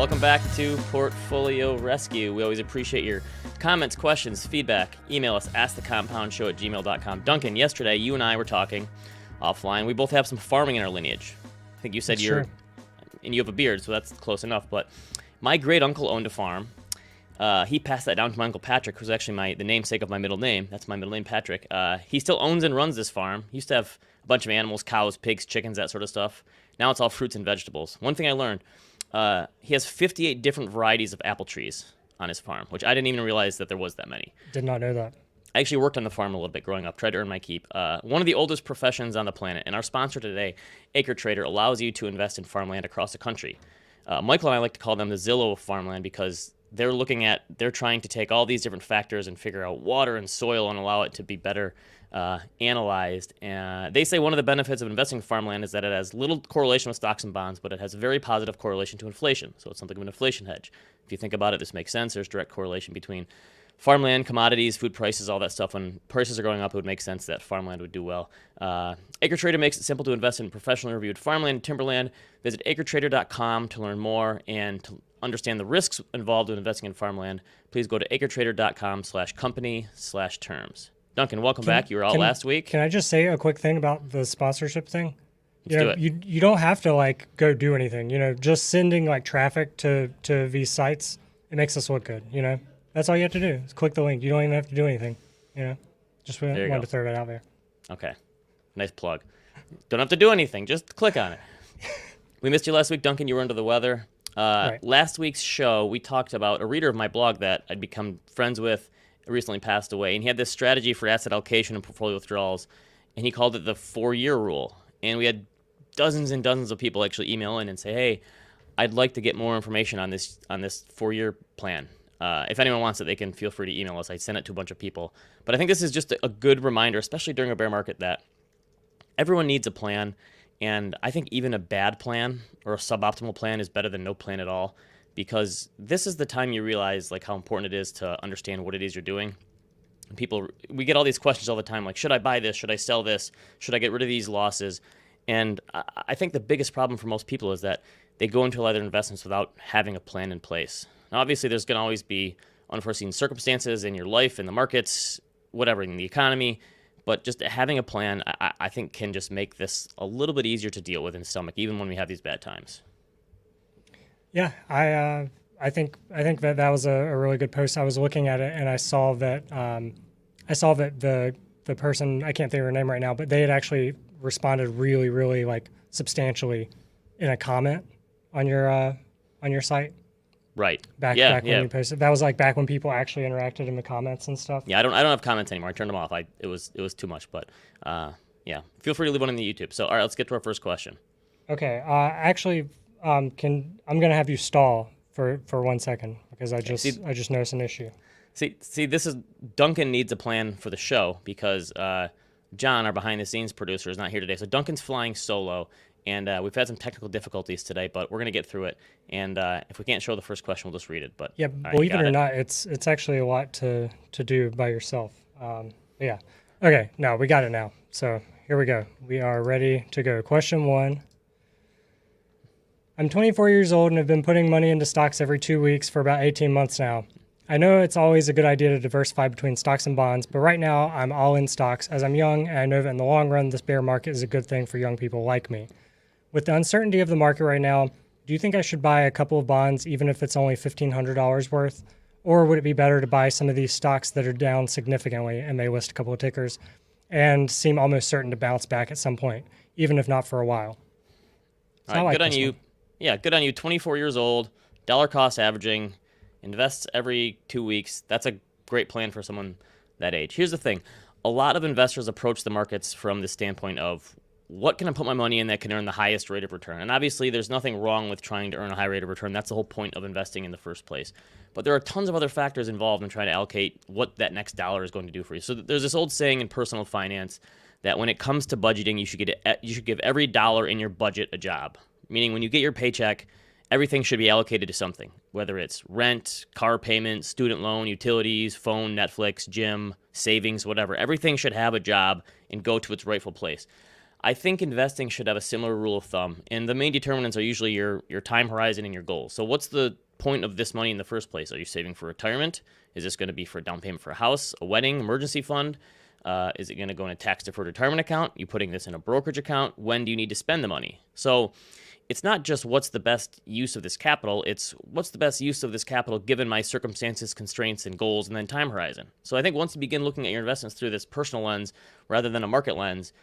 Welcome back to Portfolio Rescue. We always appreciate your comments, questions, feedback. Email us, askthecompoundshow@gmail.com. Duncan, yesterday you and I were talking offline. We both have some farming in our lineage. I think you said and you have a beard, so that's close enough. But my great uncle owned a farm. He passed that down to my uncle Patrick, who's actually the namesake of my middle name. That's my middle name, Patrick. He still owns and runs this farm. He used to have a bunch of animals, cows, pigs, chickens, that sort of stuff. Now it's all fruits and vegetables. One thing I learned, he has 58 different varieties of apple trees on his farm, which I didn't even realize that there was that many. Did not know that. I actually worked on the farm a little bit growing up, tried to earn my keep. One of the oldest professions on the planet, and our sponsor today, Acre Trader, allows you to invest in farmland across the country. Michael and I like to call them the Zillow of farmland because they're trying to take all these different factors and figure out water and soil and allow it to be better analyzed. And they say one of the benefits of investing in farmland is that it has little correlation with stocks and bonds, but it has a very positive correlation to inflation. So it's something of an inflation hedge. If you think about it, this makes sense. There's direct correlation between farmland, commodities, food prices, all that stuff. When prices are going up, it would make sense that farmland would do well. Acre Trader makes it simple to invest in professionally reviewed farmland and timberland. Visit acretrader.com to learn more and to understand the risks involved in investing in farmland. Please go to acretrader.com/company/terms. Duncan, welcome back. You were out last week. Can I just say a quick thing about the sponsorship thing? Let's do it. You don't have to go do anything. Just sending traffic to these sites, it makes us look good. That's all you have to do is click the link. You don't even have to do anything. Just wanted to throw that out there. Okay, nice plug. Don't have to do anything. Just click on it. We missed you last week, Duncan. You were under the weather. Right. Last week's show, we talked about a reader of my blog that I'd become friends with, recently passed away, and he had this strategy for asset allocation and portfolio withdrawals, and he called it the 4-year rule. And we had dozens and dozens of people actually email in and say, hey, I'd like to get more information on this 4-year plan. If anyone wants it, they can feel free to email us. I sent it to a bunch of people. But I think this is just a good reminder, especially during a bear market, that everyone needs a plan. And I think even a bad plan or a suboptimal plan is better than no plan at all, because this is the time you realize how important it is to understand what it is you're doing. We get all these questions all the time, should I buy this? Should I sell this? Should I get rid of these losses? And I think the biggest problem for most people is that they go into a lot of their investments without having a plan in place. Now, obviously, there's going to always be unforeseen circumstances in your life, in the markets, whatever, in the economy. But just having a plan, I think, can just make this a little bit easier to deal with in stomach, even when we have these bad times. Yeah, I think that was a really good post. I was looking at it and I saw that the person, I can't think of her name right now, but they had actually responded really, really substantially in a comment on your site. Right. Back when you posted. That was back when people actually interacted in the comments and stuff. Yeah, I don't have comments anymore. I turned them off. It was too much, but yeah. Feel free to leave one in the YouTube. So all right, let's get to our first question. Okay. Actually, I'm gonna have you stall for 1 second because I just noticed an issue. See, this is Duncan needs a plan for the show because John, our behind the scenes producer, is not here today. So Duncan's flying solo. And we've had some technical difficulties today, but we're going to get through it. And if we can't show the first question, we'll just read it. But yeah, believe it or not, it's actually a lot to do by yourself. Yeah. Okay, no, we got it now. So here we go. We are ready to go. Question 1. I'm 24 years old and have been putting money into stocks every 2 weeks for about 18 months now. I know it's always a good idea to diversify between stocks and bonds, but right now I'm all in stocks as I'm young, and I know that in the long run, this bear market is a good thing for young people like me. With the uncertainty of the market right now, do you think I should buy a couple of bonds even if it's only $1,500 worth? Or would it be better to buy some of these stocks that are down significantly and may list a couple of tickers and seem almost certain to bounce back at some point, even if not for a while? So all right, good on you. Yeah, good on you. 24 years old, dollar cost averaging, invests every 2 weeks. That's a great plan for someone that age. Here's the thing. A lot of investors approach the markets from the standpoint of, what can I put my money in that can earn the highest rate of return? And obviously, there's nothing wrong with trying to earn a high rate of return. That's the whole point of investing in the first place. But there are tons of other factors involved in trying to allocate what that next dollar is going to do for you. So there's this old saying in personal finance that when it comes to budgeting, you should give every dollar in your budget a job. Meaning when you get your paycheck, everything should be allocated to something, whether it's rent, car payment, student loan, utilities, phone, Netflix, gym, savings, whatever. Everything should have a job and go to its rightful place. I think investing should have a similar rule of thumb, and the main determinants are usually your time horizon and your goals. So what's the point of this money in the first place? Are you saving for retirement? Is this going to be for a down payment for a house, a wedding, emergency fund? Is it going to go in a tax-deferred retirement account? You putting this in a brokerage account? When do you need to spend the money? So it's not just what's the best use of this capital, it's what's the best use of this capital given my circumstances, constraints, and goals, and then time horizon. So I think once you begin looking at your investments through this personal lens rather than a market lens,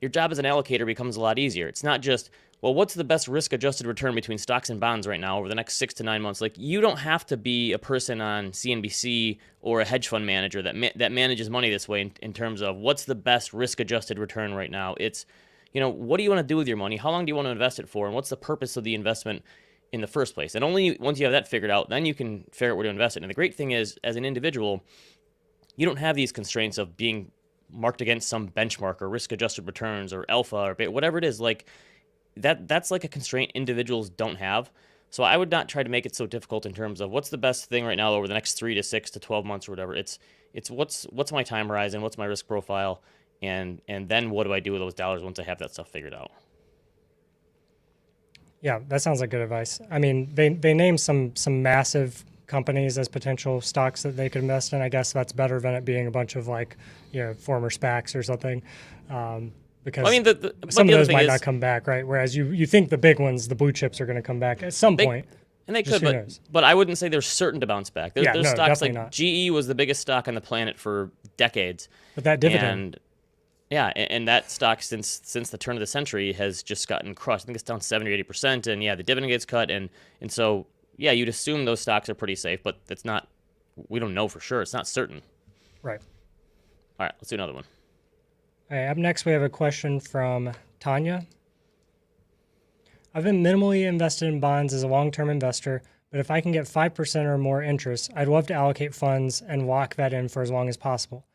your job as an allocator becomes a lot easier. It's not just, well, what's the best risk-adjusted return between stocks and bonds right now over the next 6 to 9 months? Like, you don't have to be a person on CNBC or a hedge fund manager that manages money this way in terms of what's the best risk-adjusted return right now. It's, what do you want to do with your money? How long do you want to invest it for? And what's the purpose of the investment in the first place? And only once you have that figured out, then you can figure out where to invest it. And the great thing is, as an individual, you don't have these constraints of being marked against some benchmark or risk-adjusted returns or alpha or beta, whatever it is. Like that's like a constraint individuals don't have. So I would not try to make it so difficult in terms of what's the best thing right now over the next 3 to 6 to 12 months or whatever. It's what's my time horizon, what's my risk profile, and then what do I do with those dollars once I have that stuff figured out. Yeah, that sounds like good advice. I mean, they name some massive companies as potential stocks that they could invest in. I guess that's better than it being a bunch of former SPACs or something. Because some of those might not come back, right? Whereas you think the big ones, the blue chips, are going to come back at some point. And they could, but I wouldn't say they're certain to bounce back. There's stocks like not. GE was the biggest stock on the planet for decades. But that dividend. And that stock since the turn of the century has just gotten crushed. I think it's down 70 or 80%. And the dividend gets cut. And so, you'd assume those stocks are pretty safe, but it's not, we don't know for sure. It's not certain. Right. All right, let's do another one. All right, up next, we have a question from Tanya. I've been minimally invested in bonds as a long-term investor, but if I can get 5% or more interest, I'd love to allocate funds and lock that in for as long as possible.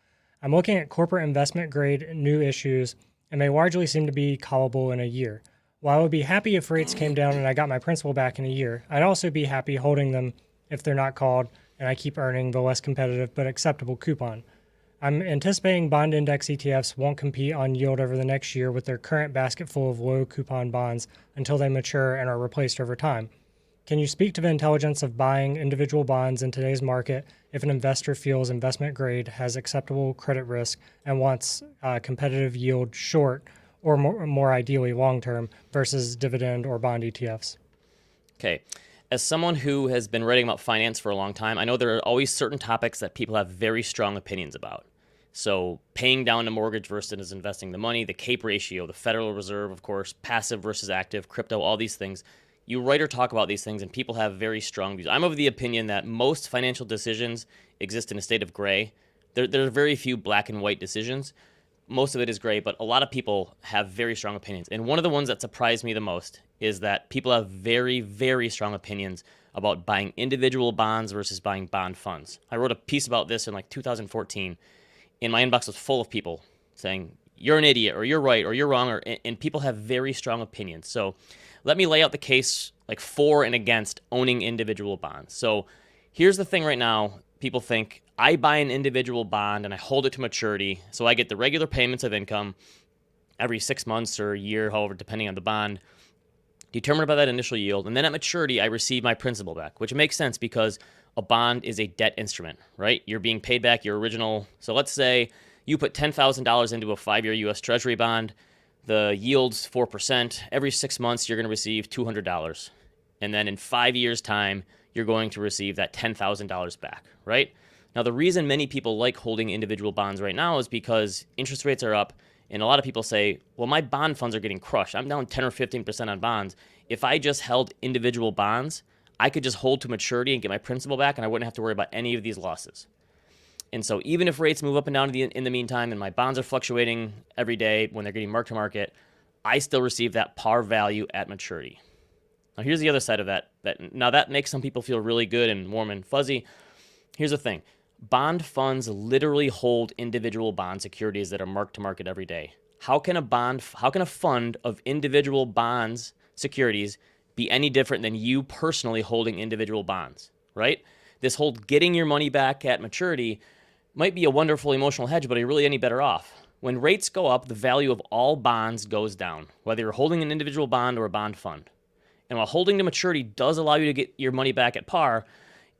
I'm looking at corporate investment grade new issues, and they largely seem to be callable in a year. While I would be happy if rates came down and I got my principal back in a year, I'd also be happy holding them if they're not called and I keep earning the less competitive but acceptable coupon. I'm anticipating bond index ETFs won't compete on yield over the next year with their current basket full of low coupon bonds until they mature and are replaced over time. Can you speak to the intelligence of buying individual bonds in today's market if an investor feels investment grade has acceptable credit risk and wants competitive yield short or more ideally long-term versus dividend or bond ETFs? Okay. As someone who has been writing about finance for a long time, I know there are always certain topics that people have very strong opinions about. So paying down a mortgage versus investing the money, the CAPE ratio, the Federal Reserve, of course, passive versus active, crypto, all these things. You write or talk about these things, and people have very strong views. I'm of the opinion that most financial decisions exist in a state of gray. There are very few black and white decisions. Most of it is gray, but a lot of people have very strong opinions. And one of the ones that surprised me the most is that people have very, very strong opinions about buying individual bonds versus buying bond funds. I wrote a piece about this in 2014, and my inbox was full of people saying, you're an idiot, or you're right, or you're wrong, and people have very strong opinions. So let me lay out the case for and against owning individual bonds. So here's the thing right now. People think, I buy an individual bond and I hold it to maturity, so I get the regular payments of income every 6 months or a year, however, depending on the bond, determined by that initial yield. And then at maturity, I receive my principal back, which makes sense because a bond is a debt instrument, right? You're being paid back your original. So let's say you put $10,000 into a 5-year U.S. Treasury bond. The yield's 4%. Every 6 months, you're going to receive $200. And then in 5 years' time, you're going to receive that $10,000 back, right? Now, the reason many people like holding individual bonds right now is because interest rates are up, and a lot of people say, well, my bond funds are getting crushed. I'm down 10 or 15% on bonds. If I just held individual bonds, I could just hold to maturity and get my principal back, and I wouldn't have to worry about any of these losses. And so even if rates move up and down in the meantime, and my bonds are fluctuating every day when they're getting mark to market, I still receive that par value at maturity. Now, here's the other side of that. Now, that makes some people feel really good and warm and fuzzy. Here's the thing. Bond funds literally hold individual bond securities that are marked to market every day. How can a fund of individual bonds securities be any different than you personally holding individual bonds, right? This whole getting your money back at maturity might be a wonderful emotional hedge, but are you really any better off? When rates go up, the value of all bonds goes down, whether you're holding an individual bond or a bond fund. And while holding to maturity does allow you to get your money back at par,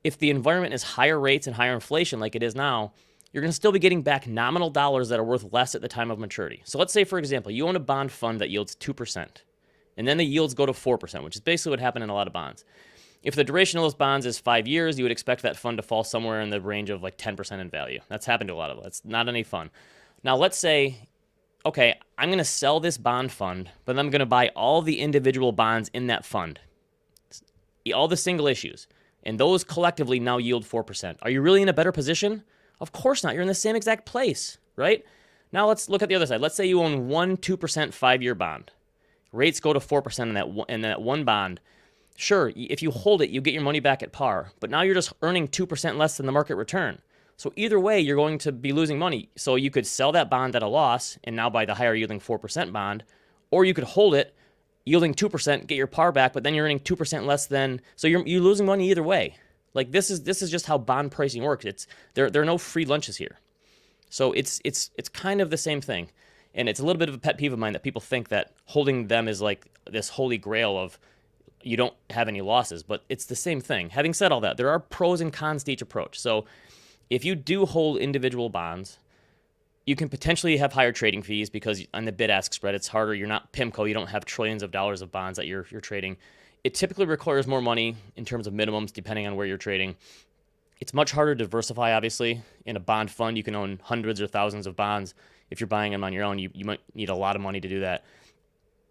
if the environment is higher rates and higher inflation like it is now, you're going to still be getting back nominal dollars that are worth less at the time of maturity. So let's say, for example, you own a bond fund that yields 2%, and then the yields go to 4%, which is basically what happened in a lot of bonds. If the duration of those bonds is 5 years, you would expect that fund to fall somewhere in the range of like 10% in value. That's happened to a lot of them. That's not any fun. Now, let's say, okay, I'm going to sell this bond fund, but I'm going to buy all the individual bonds in that fund, all the single issues, and those collectively now yield 4%. Are you really in a better position? Of course not. You're in the same exact place, right? Now let's look at the other side. Let's say you own 2% 5-year bond. Rates go to 4% in that one bond. Sure, if you hold it, you get your money back at par, but now you're just earning 2% less than the market return. So either way, you're going to be losing money. So you could sell that bond at a loss and now buy the higher yielding 4% bond, or you could hold it, yielding 2%, get your par back, but then you're earning 2% less than, so you're losing money either way. Like this is just how bond pricing works. There are no free lunches here. So it's kind of the same thing. And it's a little bit of a pet peeve of mine that people think that holding them is like this holy grail of you don't have any losses, but it's the same thing. Having said all that, there are pros and cons to each approach. So if you do hold individual bonds, you can potentially have higher trading fees because on the bid-ask spread, it's harder. You're not PIMCO. You don't have trillions of dollars of bonds that you're trading. It typically requires more money in terms of minimums, depending on where you're trading. It's much harder to diversify, obviously. In a bond fund, you can own hundreds or thousands of bonds. If you're buying them on your own, you might need a lot of money to do that.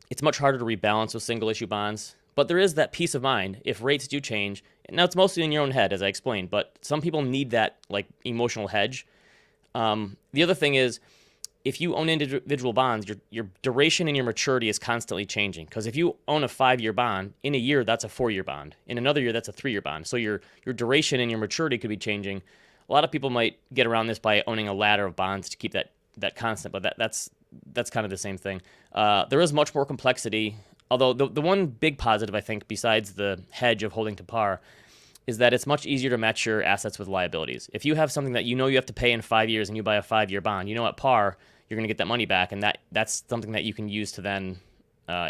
It's much harder to rebalance with single-issue bonds. But there is that peace of mind if rates do change. Now, it's mostly in your own head, as I explained, but some people need that like emotional hedge. The other thing is, if you own individual bonds, your duration and your maturity is constantly changing. Because if you own a 5-year bond, in a year, that's a 4-year bond. In another year, that's a 3-year bond. So your duration and your maturity could be changing. A lot of people might get around this by owning a ladder of bonds to keep that constant, but that's kind of the same thing. There is much more complexity, although the one big positive, I think, besides the hedge of holding to par, is that it's much easier to match your assets with liabilities. If you have something that you know you have to pay in 5 years and you buy a 5-year bond, you know at par, you're going to get that money back, and that's something that you can use to then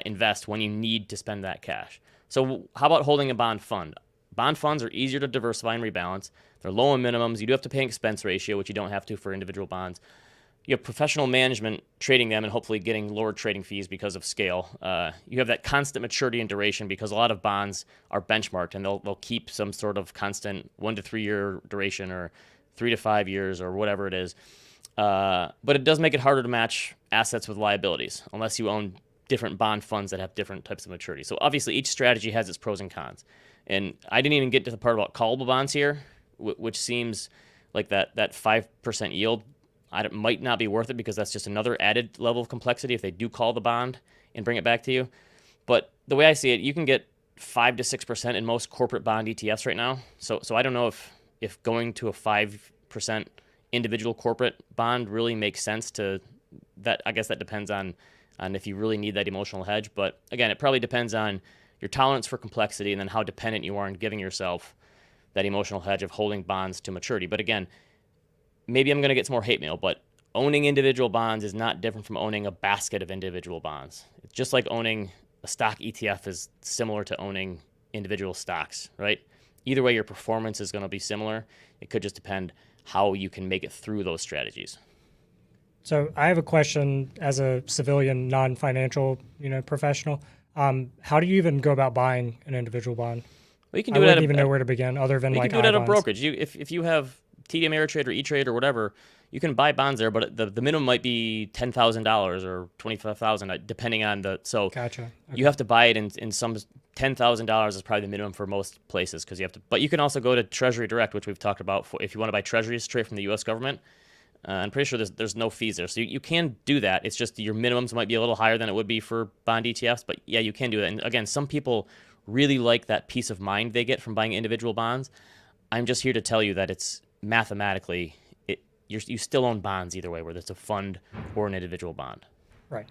invest when you need to spend that cash. So how about holding a bond fund? Bond funds are easier to diversify and rebalance. They're low on minimums. You do have to pay an expense ratio, which you don't have to for individual bonds. You have professional management trading them and hopefully getting lower trading fees because of scale. You have that constant maturity and duration because a lot of bonds are benchmarked and they'll keep some sort of constant 1 to 3 year duration or 3 to 5 years or whatever it is. But it does make it harder to match assets with liabilities unless you own different bond funds that have different types of maturity. So obviously each strategy has its pros and cons. And I didn't even get to the part about callable bonds here, which seems like that 5% yield. It might not be worth it because that's just another added level of complexity if they do call the bond and bring it back to you. But the way I see it, you can get 5 to 6% in most corporate bond ETFs right now. So I don't know if going to a 5% individual corporate bond really makes sense to that. I guess that depends on if you really need that emotional hedge. But again, it probably depends on your tolerance for complexity and then how dependent you are on giving yourself that emotional hedge of holding bonds to maturity. But again, maybe I'm going to get some more hate mail, but owning individual bonds is not different from owning a basket of individual bonds. It's just like owning a stock ETF is similar to owning individual stocks, right? Either way, your performance is going to be similar. It could just depend how you can make it through those strategies. So I have a question as a civilian, non-financial, professional. How do you even go about buying an individual bond? Well, you can do I it wouldn't even know where to begin other than you like can do it at a iBonds. brokerage. If you have TD Ameritrade or E-Trade or whatever, you can buy bonds there, but the minimum might be $10,000 or $25,000 depending on so Gotcha. Okay. you have to buy it in some $10,000 is probably the minimum for most places because you have to. But you can also go to Treasury Direct, which we've talked about. If you want to buy treasuries straight from the U.S. government, I'm pretty sure there's no fees there, so you can do that. It's just your minimums might be a little higher than it would be for bond ETFs, but yeah, you can do that. And again, some people really like that peace of mind they get from buying individual bonds. I'm just here to tell you that it's mathematically, you still own bonds either way, whether it's a fund or an individual bond. Right.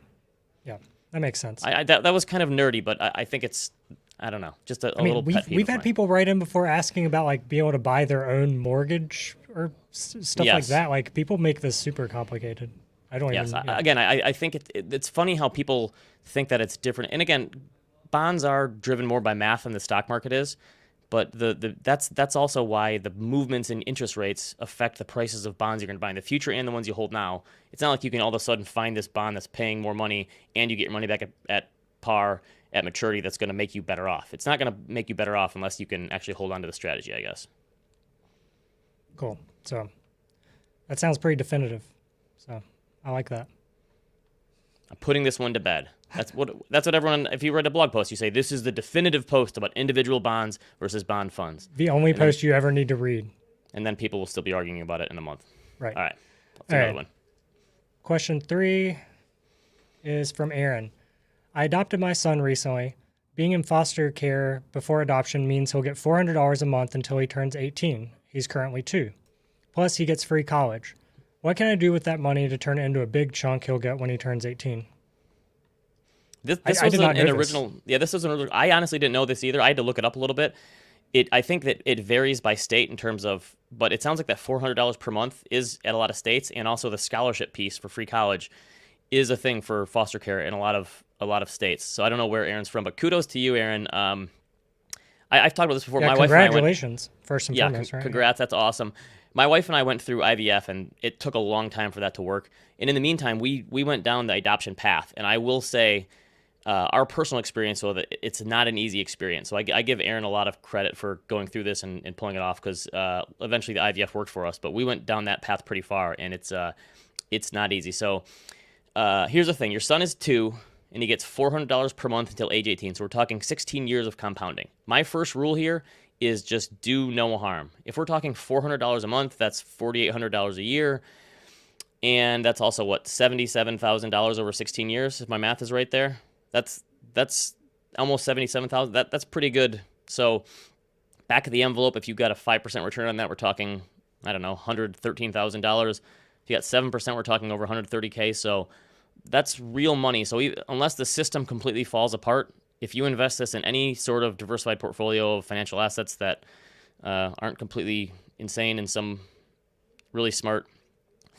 Yeah, that makes sense. That was kind of nerdy, but I think it's, I don't know, just a little pet peeve we've of had mine. people write in before asking about like being able to buy their own mortgage or stuff like Yes. that. Like people make this super complicated. I don't Yes. even. Again, I think it's funny how people think that it's different. And again, bonds are driven more by math than the stock market is. But that's also why the movements in interest rates affect the prices of bonds you're going to buy in the future and the ones you hold now. It's not like you can all of a sudden find this bond that's paying more money and you get your money back at par at maturity that's going to make you better off. It's not going to make you better off unless you can actually hold on to the strategy, I guess. Cool. So that sounds pretty definitive. So I like that. I'm putting this one to bed. That's what everyone, if you read a blog post, you say, this is the definitive post about individual bonds versus bond funds. The only post you ever need to read. And then people will still be arguing about it in a month. Right. All right. Let's do another one. Question 3 is from Aaron. I adopted my son recently. Being in foster care before adoption means he'll get $400 a month until he turns 18. He's currently 2. Plus, he gets free college. What can I do with that money to turn it into a big chunk he'll get when he turns 18? This was an original. Yeah, this was an original. I honestly didn't know this either. I had to look it up a little bit. I think that it varies by state in terms of, but it sounds like that $400 per month is at a lot of states, and also the scholarship piece for free college is a thing for foster care in a lot of states. So I don't know where Aaron's from, but kudos to you, Aaron. I've talked about this before. Yeah, my wife and I congratulations, first and foremost. Right? Congrats. That's awesome. My wife and I went through IVF, and it took a long time for that to work. And in the meantime, we went down the adoption path. And I will say, our personal experience with it, it's not an easy experience. So I give Aaron a lot of credit for going through this and pulling it off, because eventually the IVF worked for us. But we went down that path pretty far, and it's not easy. So here's the thing. Your son is 2, and he gets $400 per month until age 18. So we're talking 16 years of compounding. My first rule here is just do no harm. If we're talking $400 a month, that's $4,800 a year. And that's also, $77,000 over 16 years, if my math is right there. That's almost $77,000. That's pretty good. So back of the envelope, if you got a 5% return on that, we're talking, I don't know, $113,000. If you got 7%, we're talking over $130K. So that's real money. So unless the system completely falls apart, if you invest this in any sort of diversified portfolio of financial assets that aren't completely insane and some really smart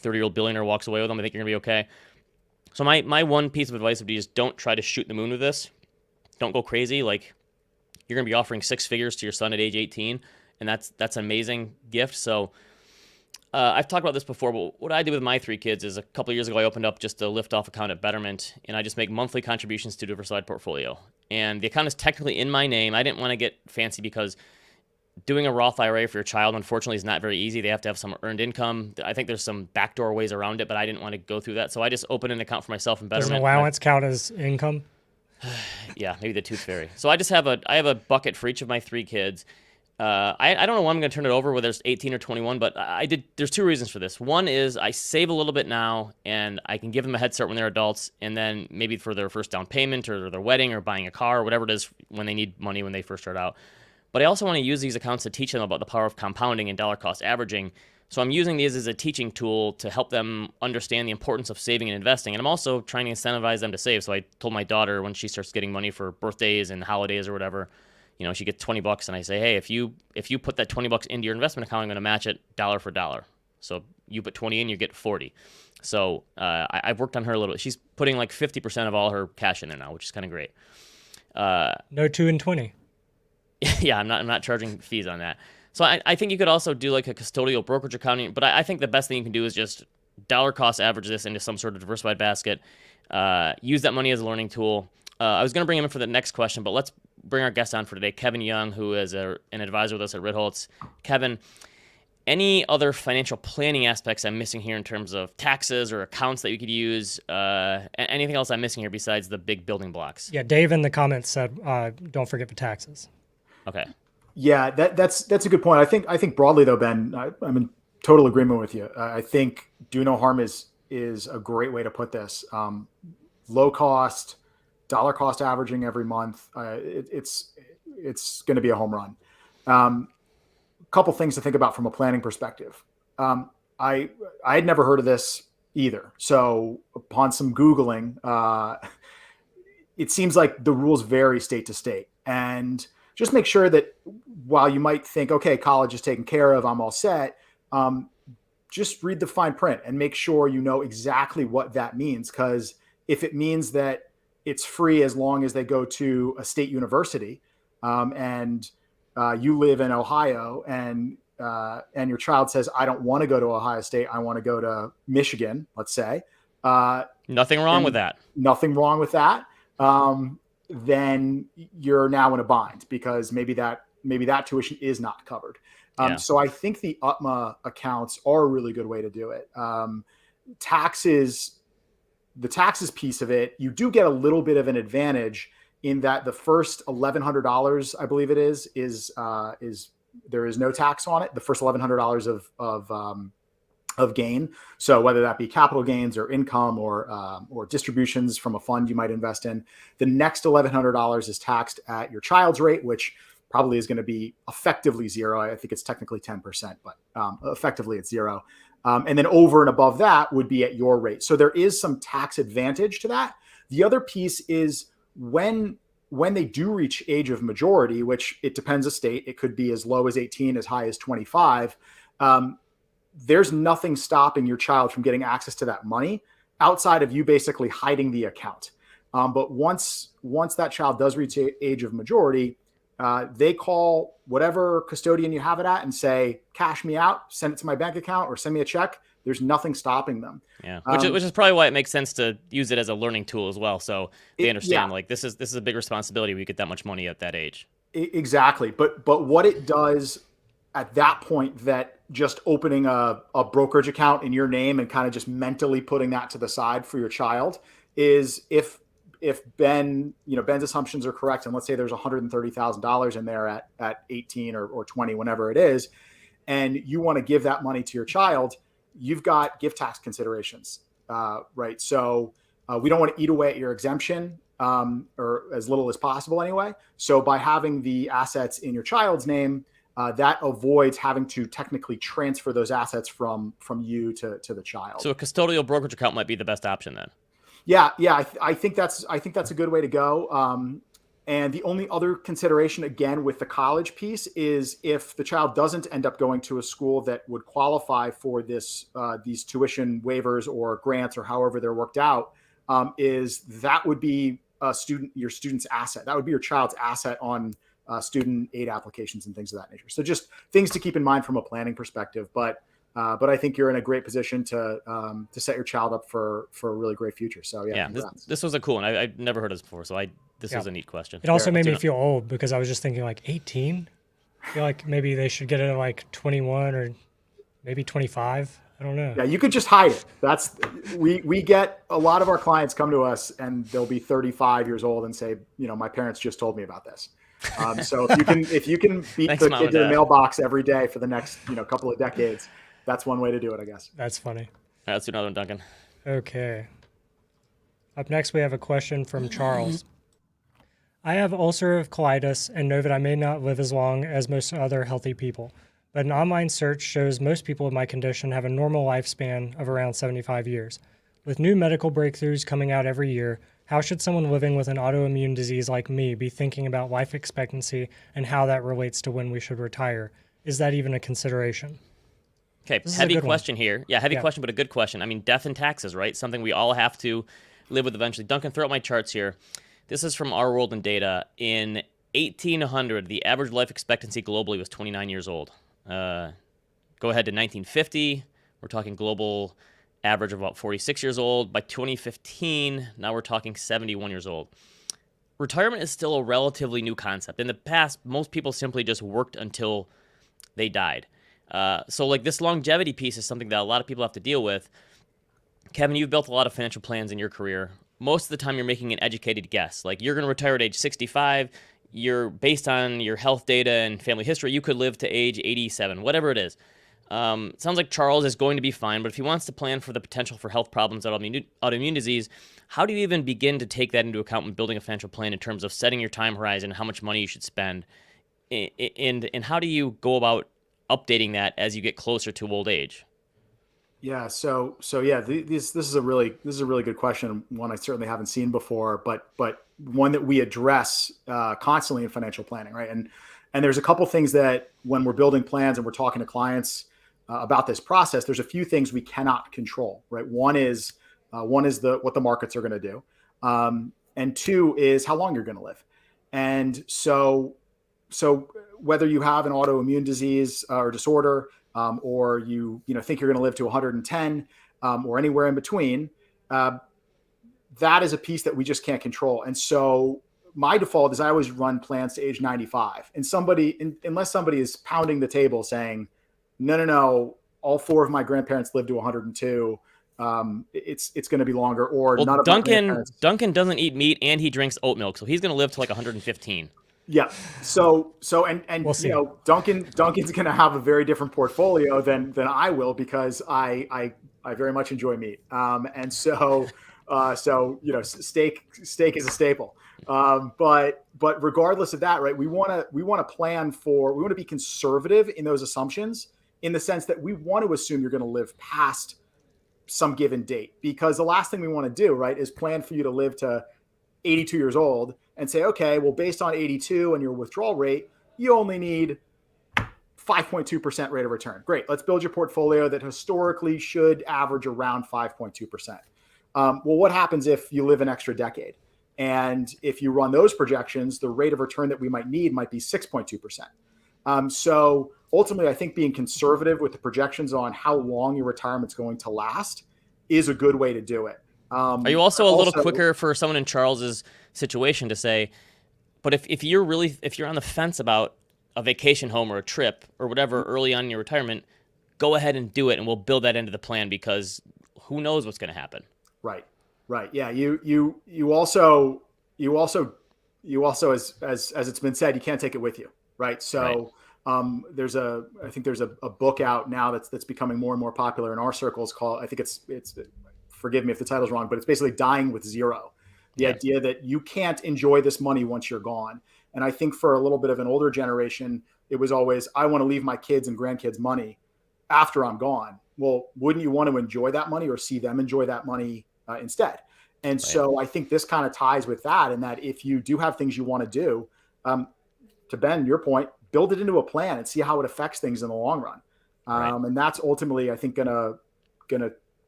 30-year-old billionaire walks away with them, I think you're going to be okay. So my one piece of advice would be just don't try to shoot the moon with this. Don't go crazy. Like, you're going to be offering 6 figures to your son at age 18, and that's an amazing gift. So I've talked about this before, but what I did with my 3 kids is a couple of years ago, I opened up just a lift-off account at Betterment, and I just make monthly contributions to a diversified portfolio. And the account is technically in my name. I didn't want to get fancy because doing a Roth IRA for your child, unfortunately, is not very easy. They have to have some earned income. I think there's some backdoor ways around it, but I didn't want to go through that. So I just opened an account for myself in Betterment. Does an allowance count as income? Yeah, maybe the tooth fairy. So I have a bucket for each of my 3 kids. I don't know when I'm going to turn it over, whether it's 18 or 21, but there's 2 reasons for this. One is I save a little bit now, and I can give them a head start when they're adults, and then maybe for their first down payment or their wedding or buying a car or whatever it is when they need money when they first start out. But I also want to use these accounts to teach them about the power of compounding and dollar cost averaging. So I'm using these as a teaching tool to help them understand the importance of saving and investing. And I'm also trying to incentivize them to save. So I told my daughter when she starts getting money for birthdays and holidays or whatever, she gets $20, and I say, hey, if you put that $20 into your investment account, I'm going to match it dollar for dollar. So you put 20 in, you get 40. So I've worked on her a little bit. She's putting like 50% of all her cash in there now, which is kind of great. No 2 and 20. Yeah, I'm not charging fees on that. So I think you could also do like a custodial brokerage accounting, but I think the best thing you can do is just dollar cost average this into some sort of diversified basket. Use that money as a learning tool. I was going to bring him in for the next question, but let's bring our guest on for today, Kevin Young, who is an advisor with us at Ritholtz. Kevin, any other financial planning aspects I'm missing here in terms of taxes or accounts that you could use? Anything else I'm missing here besides the big building blocks? Yeah, Dave in the comments said, don't forget the taxes. Okay. Yeah, that's a good point. I think broadly though, Ben, I'm in total agreement with you. I think do no harm is a great way to put this. Low cost, dollar cost averaging every month. It's going to be a home run. Couple things to think about from a planning perspective. I had never heard of this either. So upon some Googling, it seems like the rules vary state to state, and just make sure that while you might think, okay, college is taken care of, I'm all set, just read the fine print and make sure you know exactly what that means. Because if it means that it's free as long as they go to a state university, and you live in Ohio, and your child says, I don't want to go to Ohio State, I want to go to Michigan, let's say. Nothing wrong with that. Nothing wrong with that. Then you're now in a bind because maybe that tuition is not covered. So I think the UTMA accounts are a really good way to do it. The taxes piece of it, you do get a little bit of an advantage in that the first $1,100, I believe it is there is no tax on it. The first $1,100 of gain. So whether that be capital gains or income or distributions from a fund you might invest in, the next $1,100 is taxed at your child's rate, which probably is going to be effectively zero. I think it's technically 10%, but effectively it's zero. And then over and above that would be at your rate. So there is some tax advantage to that. The other piece is when they do reach age of majority, which it depends a state, it could be as low as 18, as high as 25. There's nothing stopping your child from getting access to that money outside of you basically hiding the account. But once that child does reach age of majority, they call whatever custodian you have it at and say, cash me out, send it to my bank account or send me a check. There's nothing stopping them. Yeah, which is probably why it makes sense to use it as a learning tool as well. So they understand like this is a big responsibility when you get that much money at that age. Exactly. But what it does at that point, that just opening a brokerage account in your name and kind of just mentally putting that to the side for your child is if Ben's assumptions are correct, and let's say there's $130,000 in there at 18 or 20, whenever it is, and you want to give that money to your child, you've got gift tax considerations, right? So we don't want to eat away at your exemption, or as little as possible anyway. So by having the assets in your child's name, that avoids having to technically transfer those assets from you to the child. So a custodial brokerage account might be the best option then. Yeah. I think that's a good way to go. And the only other consideration, again, with the college piece is if the child doesn't end up going to a school that would qualify for these tuition waivers or grants or however they're worked out, is that would be your student's asset. That would be your child's asset on student aid applications and things of that nature. So just things to keep in mind from a planning perspective. But I think you're in a great position to set your child up for a really great future. So yeah, this was a cool one. I'd never heard of this before, so this was a neat question. It also made me feel old because I was just thinking like 18. I feel like maybe they should get it at like 21 or maybe 25. I don't know. Yeah, you could just hide it. We get a lot of our clients come to us and they'll be 35 years old and say, my parents just told me about this. So if you can beat Thanks, the Mom kid and to the Dad. mailbox every day for the next couple of decades, that's one way to do it, I guess. That's funny. All right, let's do another one, Duncan. Okay. Up next, we have a question from Charles. I have ulcerative colitis and know that I may not live as long as most other healthy people, but an online search shows most people with my condition have a normal lifespan of around 75 years. With new medical breakthroughs coming out every year, how should someone living with an autoimmune disease like me be thinking about life expectancy and how that relates to when we should retire? Is that even a consideration? Okay, heavy question here. Yeah, heavy question, but a good question. I mean, death and taxes, right? Something we all have to live with eventually. Duncan, throw out my charts here. This is from Our World in Data. In 1800, the average life expectancy globally was 29 years old. Go ahead to 1950. We're talking global average of about 46 years old. By 2015, now we're talking 71 years old. Retirement is still a relatively new concept. In the past, most people simply just worked until they died. So like this longevity piece is something that a lot of people have to deal with. Kevin, you've built a lot of financial plans in your career. Most of the time you're making an educated guess. Like you're going to retire at age 65. You're based on your health data and family history. You could live to age 87, whatever it is. Sounds like Charles is going to be fine, but if he wants to plan for the potential for health problems, autoimmune disease, how do you even begin to take that into account when building a financial plan in terms of setting your time horizon, how much money you should spend, and how do you go about updating that as you get closer to old age? Yeah. So yeah, this is a really good question. One I certainly haven't seen before, but one that we address constantly in financial planning, right? And there's a couple things that when we're building plans and we're talking to clients, about this process, there's a few things we cannot control, right? One is what the markets are going to do, and two is how long you're going to live. And so whether you have an autoimmune disease or disorder, or you think you're going to live to 110, or anywhere in between, that is a piece that we just can't control. And so my default is I always run plans to age 95. And unless somebody is pounding the table saying, no, all four of my grandparents lived to 102, it's going to be longer, or well, none of Duncan doesn't eat meat and he drinks oat milk, so he's going to live to like 115. Yeah. So We'll Duncan's going to have a very different portfolio than I will, because I very much enjoy meat. And so steak is a staple. But regardless of that, right, we want to be conservative in those assumptions, in the sense that we want to assume you're going to live past some given date, because the last thing we want to do, right, is plan for you to live to 82 years old and say, okay, well, based on 82 and your withdrawal rate, you only need 5.2% rate of return. Great. Let's build your portfolio that historically should average around 5.2%. Well, what happens if you live an extra decade? And if you run those projections, the rate of return that we might need might be 6.2%. So ultimately, I think being conservative with the projections on how long your retirement's going to last is a good way to do it. Are you also a little quicker for someone in Charles's situation to say, but if you're on the fence about a vacation home or a trip or whatever early on in your retirement, go ahead and do it, and we'll build that into the plan, because who knows what's going to happen. Right. Yeah. You also, as it's been said, you can't take it with you. Right. So, right. I think there's a book out now that's becoming more and more popular in our circles called, I think it's forgive me if the title's wrong, but it's basically Dying with Zero. The idea that you can't enjoy this money once you're gone. And I think for a little bit of an older generation, it was always, I want to leave my kids and grandkids money after I'm gone. Well, wouldn't you want to enjoy that money, or see them enjoy that money instead? And so I think this kind of ties with that, in that if you do have things you want to do, to Ben, your point, build it into a plan and see how it affects things in the long run. And that's ultimately, I think, gonna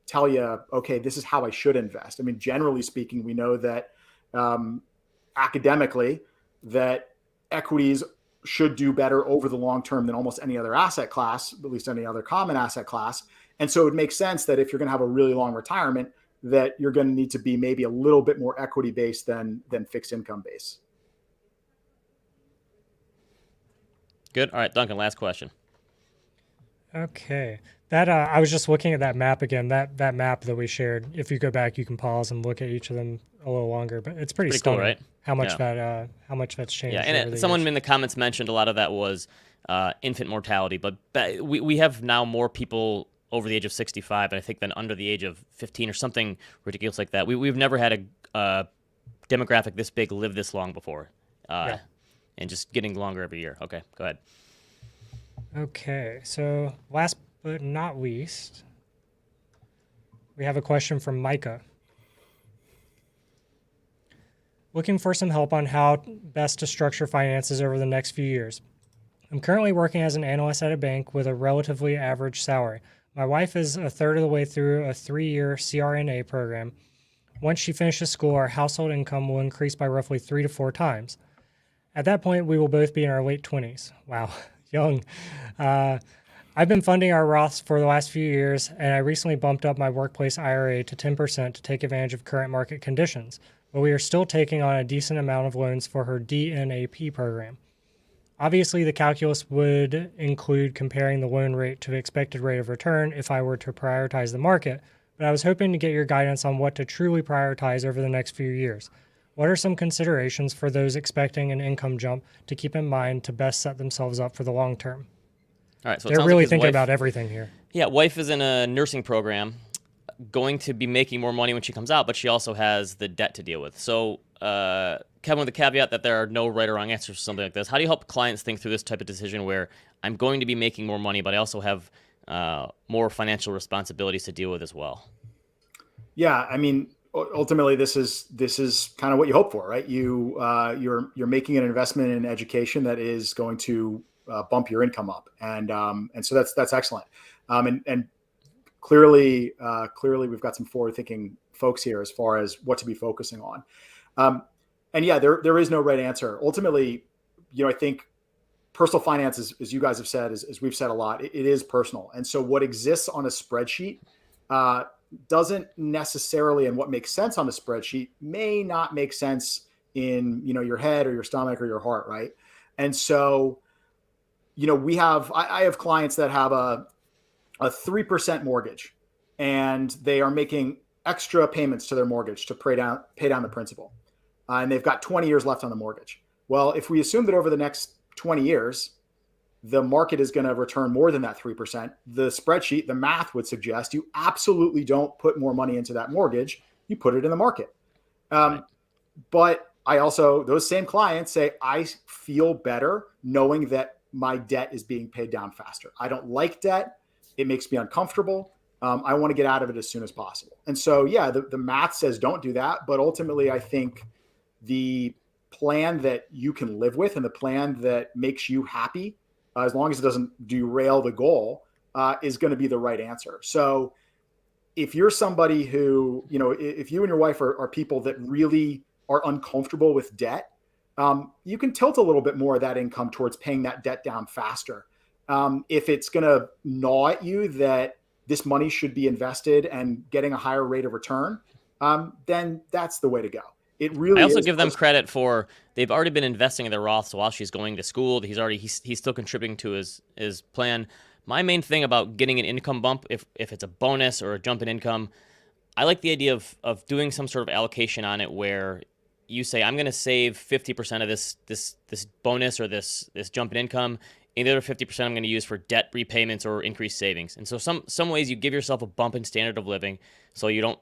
tell you, okay, this is how I should invest. I mean, generally speaking, we know that academically, that equities should do better over the long term than almost any other asset class, at least any other common asset class. And so it makes sense that if you're going to have a really long retirement, that you're going to need to be maybe a little bit more equity based than fixed income based. Good. All right, Duncan, last question. Okay. That I was just looking at that map again, that map that we shared. If you go back, you can pause and look at each of them a little longer, but it's pretty stunning, cool, right? How much that's changed. Yeah, and someone in the comments mentioned a lot of that was infant mortality, but we have now more people over the age of 65, and I think than under the age of 15 or something ridiculous like that. We've never had a demographic this big live this long before, and just getting longer every year. Okay, go ahead. Okay, so last but not least, we have a question from Micah. Looking for some help on how best to structure finances over the next few years. I'm currently working as an analyst at a bank with a relatively average salary. My wife is a third of the way through a 3-year CRNA program. Once she finishes school, our household income will increase by roughly 3 to 4 times. At that point, we will both be in our late 20s. Wow, young. I've been funding our Roths for the last few years, and I recently bumped up my workplace IRA to 10% to take advantage of current market conditions, but we are still taking on a decent amount of loans for her DNAP program. Obviously, the calculus would include comparing the loan rate to the expected rate of return if I were to prioritize the market, but I was hoping to get your guidance on what to truly prioritize over the next few years. What are some considerations for those expecting an income jump to keep in mind to best set themselves up for the long term? All right, so they're really thinking about everything here. Yeah, wife is in a nursing program, going to be making more money when she comes out, but she also has the debt to deal with. So, Kevin, with the caveat that there are no right or wrong answers for something like this, how do you help clients think through this type of decision where I'm going to be making more money, but I also have more financial responsibilities to deal with as well? Yeah, I mean, ultimately, this is kind of what you hope for, right? You're making an investment in education that is going to bump your income up. And so that's excellent. And clearly we've got some forward-thinking folks here as far as what to be focusing on. And yeah, there is no right answer. Ultimately, I think personal finance, as you guys have said, as we've said a lot, it is personal. And so what exists on a spreadsheet doesn't necessarily, and what makes sense on a spreadsheet may not make sense in, your head or your stomach or your heart, right? And so, I have clients that have a 3% mortgage, and they are making extra payments to their mortgage to pay down the principal. And they've got 20 years left on the mortgage. Well, if we assume that over the next 20 years, the market is going to return more than that 3%, the spreadsheet, the math would suggest you absolutely don't put more money into that mortgage. You put it in the market. Right. But I also, those same clients say, I feel better knowing that my debt is being paid down faster. I don't like debt. It makes me uncomfortable. I want to get out of it as soon as possible. And so, yeah, the math says don't do that. But ultimately, I think the plan that you can live with and the plan that makes you happy, as long as it doesn't derail the goal, is going to be the right answer. So if you're somebody who, if you and your wife are people that really are uncomfortable with debt, you can tilt a little bit more of that income towards paying that debt down faster. If it's going to gnaw at you that this money should be invested and getting a higher rate of return, then that's the way to go. It really. I also give them credit for they've already been investing in their Roths while she's going to school. He's still contributing to his plan. My main thing about getting an income bump, if it's a bonus or a jump in income, I like the idea of doing some sort of allocation on it where you say, I'm going to save 50% of this bonus or this jump in income, and the other 50% I'm going to use for debt repayments or increased savings. And so some ways you give yourself a bump in standard of living, so you don't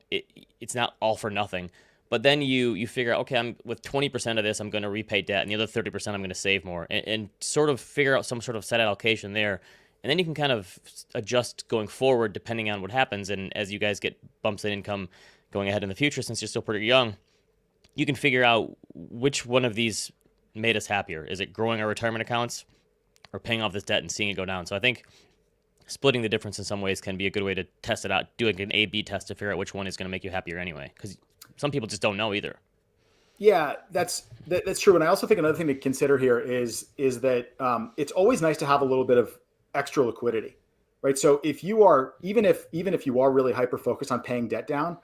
it's not all for nothing. But then you figure out, okay, I'm with 20% of this, I'm going to repay debt, and the other 30% I'm going to save more, and sort of figure out some sort of set allocation there. And then you can kind of adjust going forward depending on what happens. And as you guys get bumps in income going ahead in the future, since you're still pretty young, you can figure out which one of these made us happier. Is it growing our retirement accounts or paying off this debt and seeing it go down? So I think splitting the difference in some ways can be a good way to test it out, doing an A/B test to figure out which one is going to make you happier anyway. Because some people just don't know either. Yeah, that's true. And I also think another thing to consider here is that it's always nice to have a little bit of extra liquidity, right? So if you are, even if you are really hyper focused on paying debt down,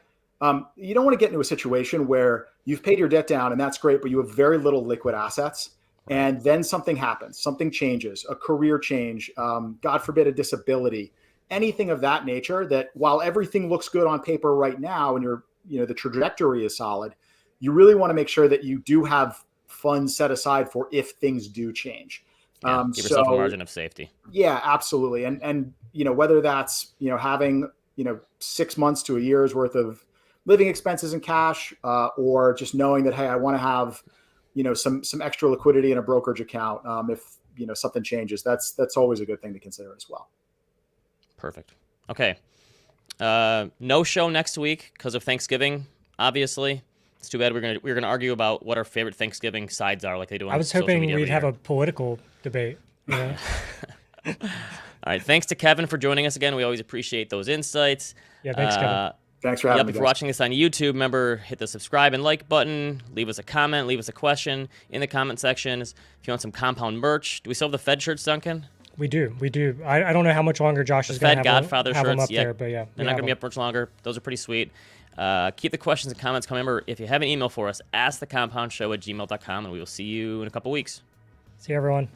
you don't want to get into a situation where you've paid your debt down and that's great, but you have very little liquid assets. Right. And then something happens, something changes, a career change, God forbid a disability, anything of that nature, that while everything looks good on paper right now and the trajectory is solid, you really want to make sure that you do have funds set aside for if things do change. Yeah, give yourself a margin of safety. Yeah, absolutely. And whether that's, having, 6 months to a year's worth of living expenses in cash, or just knowing that, hey, I want to have, some extra liquidity in a brokerage account. If, something changes, that's always a good thing to consider as well. Perfect. Okay. No show next week because of Thanksgiving, obviously. It's too bad. We're gonna argue about what our favorite Thanksgiving sides are, like they do on I was social hoping media we'd every have year. a political debate. All right. Thanks to Kevin for joining us again. We always appreciate those insights. Yeah, thanks, Kevin. Thanks for having me. If you're watching this on YouTube, remember, hit the subscribe and like button. Leave us a comment. Leave us a question in the comment sections. If you want some compound merch, do we still have the Fed shirts, Duncan? We do. I don't know how much longer Josh is going to Fed Godfather have them shirts, up there, but yeah. They're not going to be up much longer. Those are pretty sweet. Keep the questions and comments coming. Remember, if you have an email for us, askthecompoundshow@gmail.com, and we will see you in a couple weeks. See you, everyone.